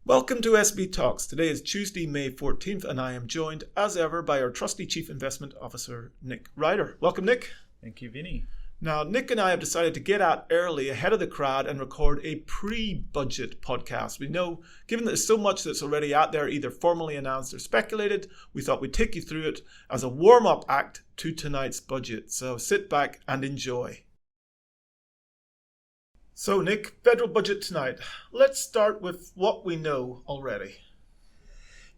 Welcome to SB Talks. Today is Tuesday, May 14th, and I am joined, as ever, by our trusty Chief Investment Officer, Nick Ryder. Welcome, Nick. Thank you, Vinny. Now, Nick and I have decided to get out early, ahead of the crowd, and record a pre-budget podcast. We know, given that there's so much that's already out there, either formally announced or speculated, we thought we'd take you through it as a warm-up act to tonight's budget. So sit back and enjoy. So, Nick, federal budget tonight. Let's start with what we know already.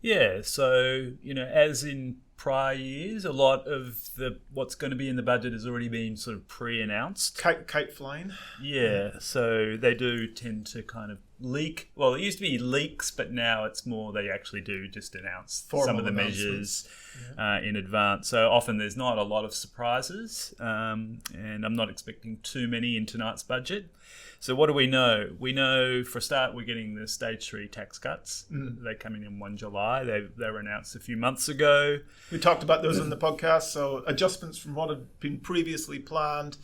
Yeah, so, as in prior years, a lot of what's going to be in the budget has already been sort of pre-announced. Kite flying. Yeah, so they do tend to kind of leak. Well, it used to be leaks, but now it's more they actually do just announce some of the measures in advance. So often there's not a lot of surprises, and I'm not expecting too many in tonight's budget. So what do we know? We know, for a start, we're getting the Stage 3 tax cuts. They're coming in 1 July. They were announced a few months ago. We talked about those on the podcast. So adjustments from what had been previously planned,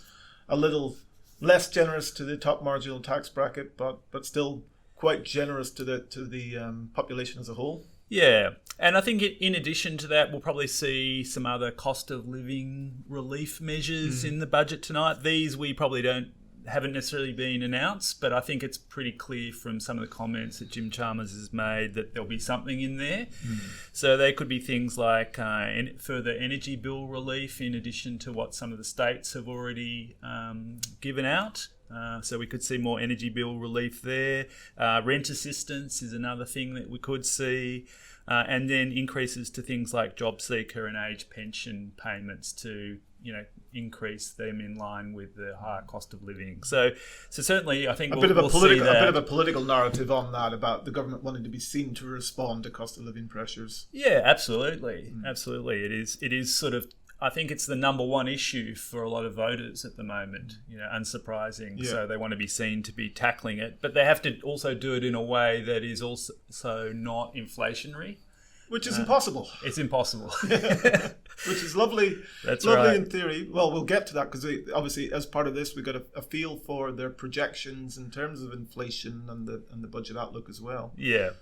a little less generous to the top marginal tax bracket, but still quite generous to the population as a whole. Yeah, and I think in addition to that, we'll probably see some other cost of living relief measures in the budget tonight. These we probably haven't necessarily been announced, but I think it's pretty clear from some of the comments that Jim Chalmers has made that there'll be something in there. So they could be things like further energy bill relief in addition to what some of the states have already given out. So we could see more energy bill relief there. Rent assistance is another thing that we could see. And then increases to things like job seeker and age pension payments to increase them in line with the higher cost of living. So certainly, I think a bit of a political narrative on that about the government wanting to be seen to respond to cost of living pressures. Yeah, absolutely, absolutely. It is sort of. I think it's the number one issue for a lot of voters at the moment. Unsurprising. Yeah. So they want to be seen to be tackling it, but they have to also do it in a way that is also not inflationary. Which is impossible. It's impossible. Which is lovely. That's lovely right. In theory. Well, we'll get to that because obviously, as part of this, we got a feel for their projections in terms of inflation and the budget outlook as well. Yeah.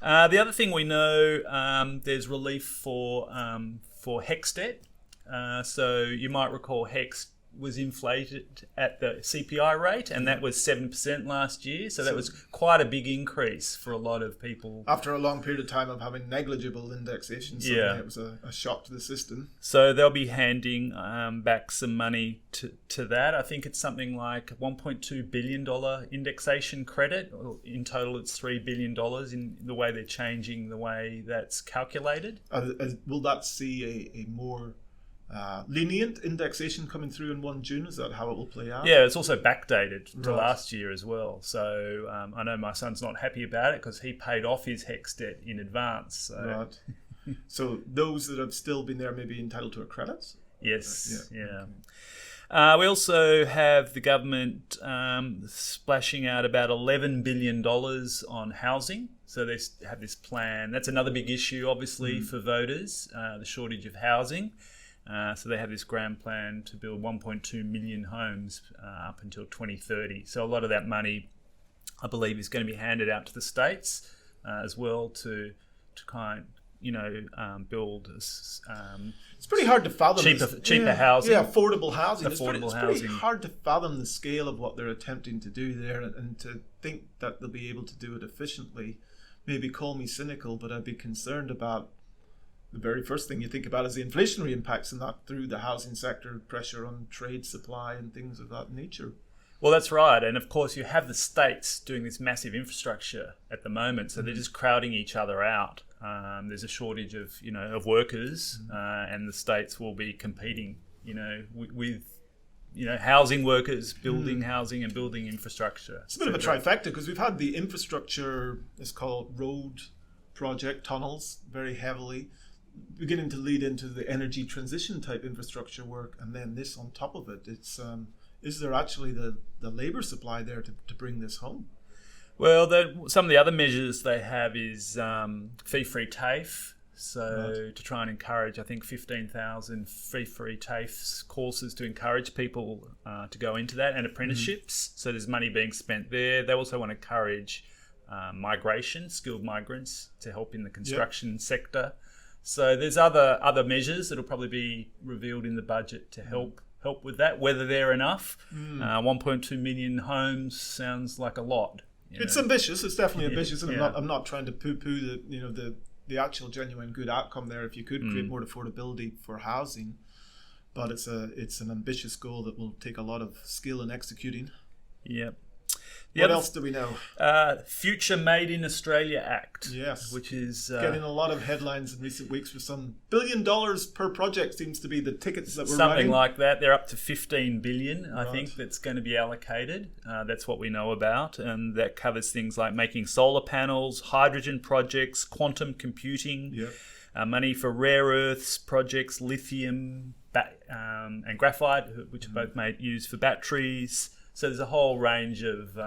The other thing we know, there's relief for HECS debt. So you might recall HECS was inflated at the CPI rate, and that was 7% last year. So that was quite a big increase for a lot of people. After a long period of time of having negligible indexation, it was a shock to the system. So they'll be handing back some money to that. I think it's something like $1.2 billion indexation credit. In total, it's $3 billion in the way they're changing the way that's calculated. Will that see a more lenient indexation coming through in 1 June? Is that how it will play out? Yeah, it's also backdated to last year as well. So I know my son's not happy about it because he paid off his HECS debt in advance. So. Right. So those that have still been there may be entitled to a credit? Yes, yeah. Okay. We also have the government splashing out about $11 billion on housing. So they have this plan. That's another big issue, obviously, for voters, the shortage of housing. So they have this grand plan to build 1.2 million homes up until 2030. So a lot of that money, I believe, is going to be handed out to the states as well to build. It's pretty hard to fathom cheaper housing. Yeah, affordable housing. It's housing. pretty hard to fathom the scale of what they're attempting to do there, and to think that they'll be able to do it efficiently. Maybe call me cynical, but I'd be concerned about. The very first thing you think about is the inflationary impacts and that through the housing sector, pressure on trade supply and things of that nature. Well, that's right. And of course, you have the states doing this massive infrastructure at the moment. So they're just crowding each other out. There's a shortage of workers and the states will be competing, with housing workers, building housing and building infrastructure. It's a bit of a trifecta because we've had the infrastructure, it's called road project, tunnels, very heavily, beginning to lead into the energy transition type infrastructure work, and then this on top of it. It's is there actually the labour supply there to bring this home? Well, some of the other measures they have is fee-free TAFE. So to try and encourage, I think 15,000 fee-free TAFE courses to encourage people to go into that, and apprenticeships. So there's money being spent there. They also want to encourage migration, skilled migrants, to help in the construction sector. So there's other measures that'll probably be revealed in the budget to help with that. Whether they're enough, 1.2 million homes sounds like a lot. It's ambitious. It's definitely ambitious, and I'm not trying to poo-poo the actual genuine good outcome there. If you could create more affordability for housing, but it's an ambitious goal that will take a lot of skill in executing. Yep. What else do we know? Future Made in Australia Act. Yes. Which is... getting a lot of headlines in recent weeks for some $1 billion per project seems to be the tickets that we're something writing. like that. They're up to 15 billion, I think, that's going to be allocated. That's what we know about. And that covers things like making solar panels, hydrogen projects, quantum computing, money for rare earths projects, lithium and graphite, which are both used for batteries. So there's a whole range of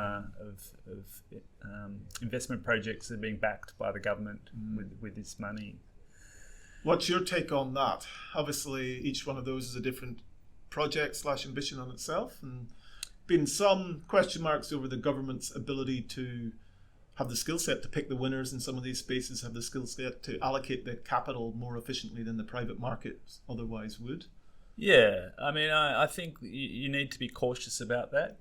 investment projects that are being backed by the government with this money. What's your take on that? Obviously, each one of those is a different project / ambition on itself, and been some question marks over the government's ability to have the skill set to pick the winners in some of these spaces, have the skill set to allocate the capital more efficiently than the private markets otherwise would. Yeah, I mean, I think you need to be cautious about that.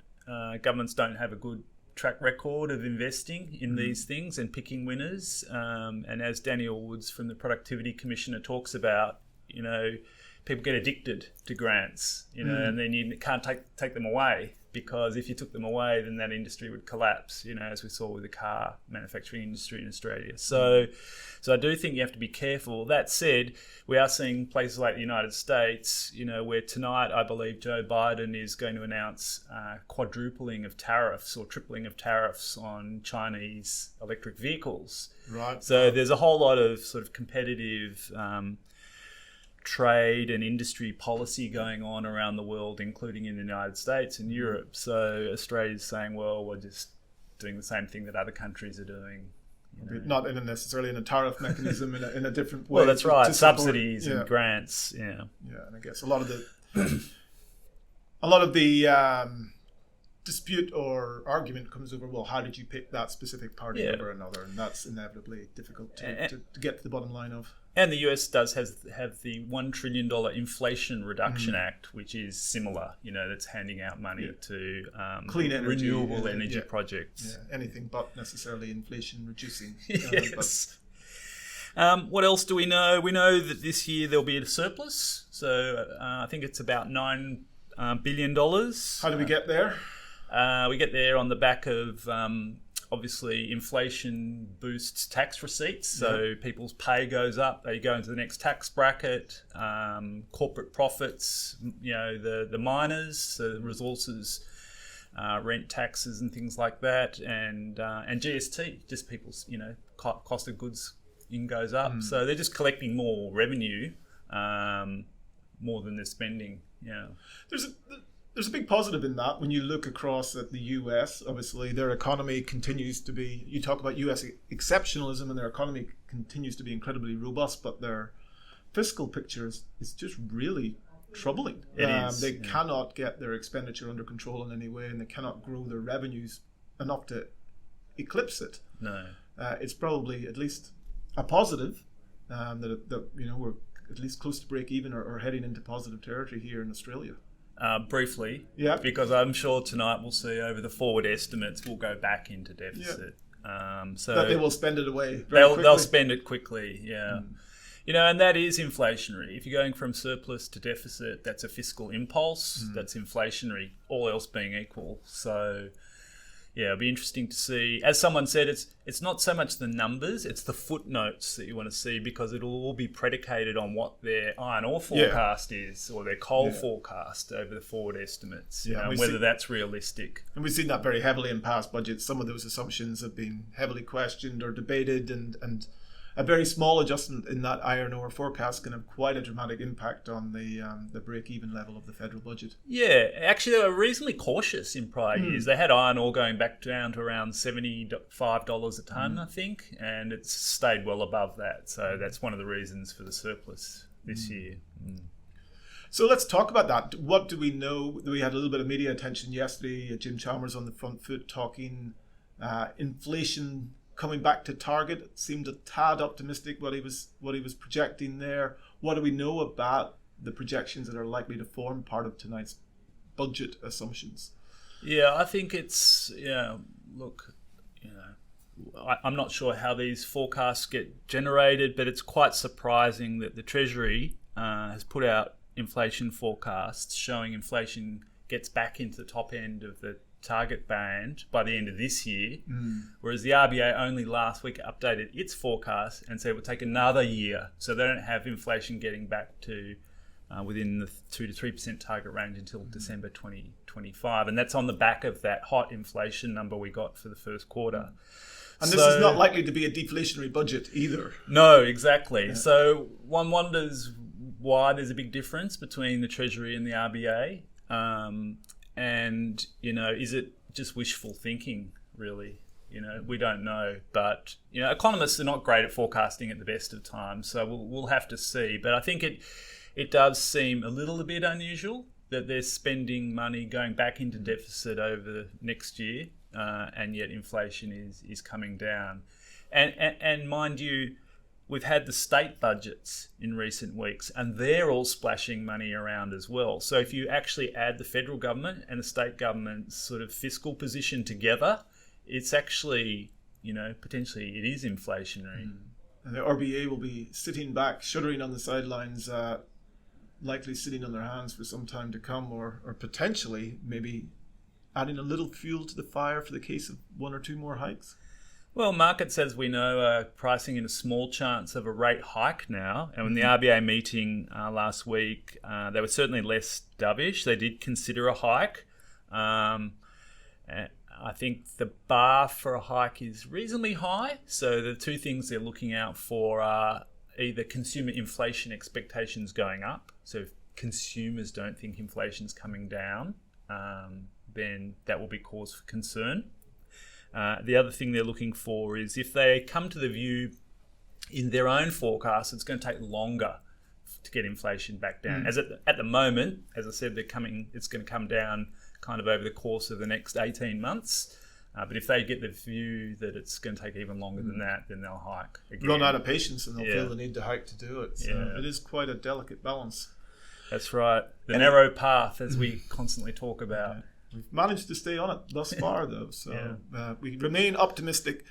Governments don't have a good track record of investing in these things and picking winners. And as Daniel Woods from the Productivity Commissioner talks about, people get addicted to grants, and then you can't take them away, because if you took them away, then that industry would collapse, as we saw with the car manufacturing industry in Australia. So I do think you have to be careful. That said, we are seeing places like the United States, where tonight I believe Joe Biden is going to announce quadrupling of tariffs or tripling of tariffs on Chinese electric vehicles. Right. So there's a whole lot of sort of competitive trade and industry policy going on around the world, including in the United States and Europe. So Australia's saying, well, we're just doing the same thing that other countries are doing. Not necessarily in a tariff mechanism, in a different way. Well, that's right. Subsidies and grants. Yeah, and I guess a lot of the dispute or argument comes over, well, how did you pick that specific party over another? And that's inevitably difficult to get to the bottom line of. And the US does have the $1 trillion Inflation Reduction Act, which is similar, that's handing out money to clean energy, renewable energy projects. Yeah, anything but necessarily inflation reducing. Yes. What else do we know? We know that this year there'll be a surplus. So I think it's about $9 billion. How do we get there? We get there on the back of... obviously, inflation boosts tax receipts, so people's pay goes up. They go into the next tax bracket. Corporate profits, the miners, so the resources, rent taxes and things like that, and GST, just people's cost of goods goes up. So they're just collecting more revenue, more than they're spending. Yeah, There's a big positive in that when you look across at the US. Obviously, their economy continues to be, you talk about US exceptionalism, and their economy continues to be incredibly robust, but their fiscal picture is just really troubling. They cannot get their expenditure under control in any way, and they cannot grow their revenues enough to eclipse it. No. It's probably at least a positive that we're at least close to break even or heading into positive territory here in Australia. Briefly, because I'm sure tonight we'll see over the forward estimates we'll go back into deficit. So that they will spend it away. They'll spend it quickly. And that is inflationary. If you're going from surplus to deficit, that's a fiscal impulse. That's inflationary, all else being equal. So it'll be interesting to see. As someone said, it's not so much the numbers, it's the footnotes that you want to see, because it'll all be predicated on what their iron ore forecast is, or their coal forecast over the forward estimates, whether that's realistic. And we've seen that very heavily in past budgets. Some of those assumptions have been heavily questioned or debated, and a very small adjustment in that iron ore forecast can have quite a dramatic impact on the break-even level of the federal budget. Yeah, actually they were reasonably cautious in prior years. They had iron ore going back down to around $75 a tonne, I think, and it's stayed well above that. So that's one of the reasons for the surplus this year. So let's talk about that. What do we know? We had a little bit of media attention yesterday. Jim Chalmers on the front foot talking Inflation coming back to target. It seemed a tad optimistic what he was projecting there. What do we know about the projections that are likely to form part of tonight's budget assumptions? Yeah, I think it's, look, I'm not sure how these forecasts get generated, but it's quite surprising that the Treasury has put out inflation forecasts showing inflation gets back into the top end of the target band by the end of this year, whereas the RBA only last week updated its forecast and said it would take another year, so they don't have inflation getting back to within the 2 to 3% target range until December 2025, and that's on the back of that hot inflation number we got for the first quarter. And this is not likely to be a deflationary budget either. No, exactly. Yeah. So one wonders why there's a big difference between the Treasury and the RBA. And, is it just wishful thinking, really? We don't know. But, economists are not great at forecasting at the best of times, so we'll have to see. But I think it does seem a little bit unusual that they're spending money going back into deficit over the next year, and yet inflation is coming down. And mind you, we've had the state budgets in recent weeks, and they're all splashing money around as well. So if you actually add the federal government and the state government's sort of fiscal position together, it's actually, potentially it is inflationary. And the RBA will be sitting back, shuddering on the sidelines, likely sitting on their hands for some time to come, or potentially maybe adding a little fuel to the fire for the case of one or two more hikes. Well, markets, as we know, are pricing in a small chance of a rate hike now. And in the RBA meeting last week, they were certainly less dovish. They did consider a hike. I think the bar for a hike is reasonably high. So the two things they're looking out for are either consumer inflation expectations going up. So if consumers don't think inflation's coming down, then that will be cause for concern. The other thing they're looking for is if they come to the view in their own forecast, it's going to take longer to get inflation back down. As at the moment, as I said, it's going to come down kind of over the course of the next 18 months. But if they get the view that it's going to take even longer than that, then they'll hike again. Run out of patience and they'll feel the need to hike to do it. So it is quite a delicate balance. That's right. The narrow path, as we constantly talk about. We've managed to stay on it thus far, though, so we remain optimistic.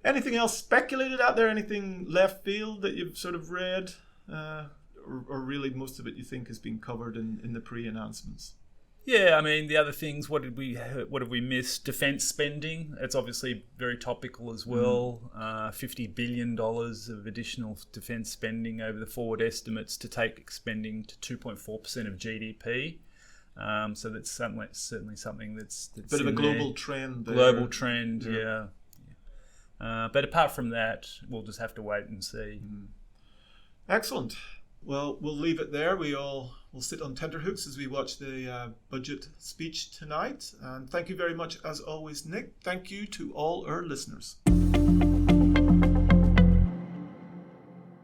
Anything else speculated out there? Anything left field that you've sort of read? Or really most of it you think has been covered in the pre-announcements? Yeah, I mean, the other things, what have we missed? Defence spending, it's obviously very topical as well. $50 billion of additional defence spending over the forward estimates to take spending to 2.4% of GDP. So that's certainly something that's bit of a global trend there. Global trend, yeah. But apart from that, we'll just have to wait and see. Excellent. Well, we'll leave it there. We'll sit on tenterhooks as we watch the budget speech tonight. And thank you very much, as always, Nick. Thank you to all our listeners.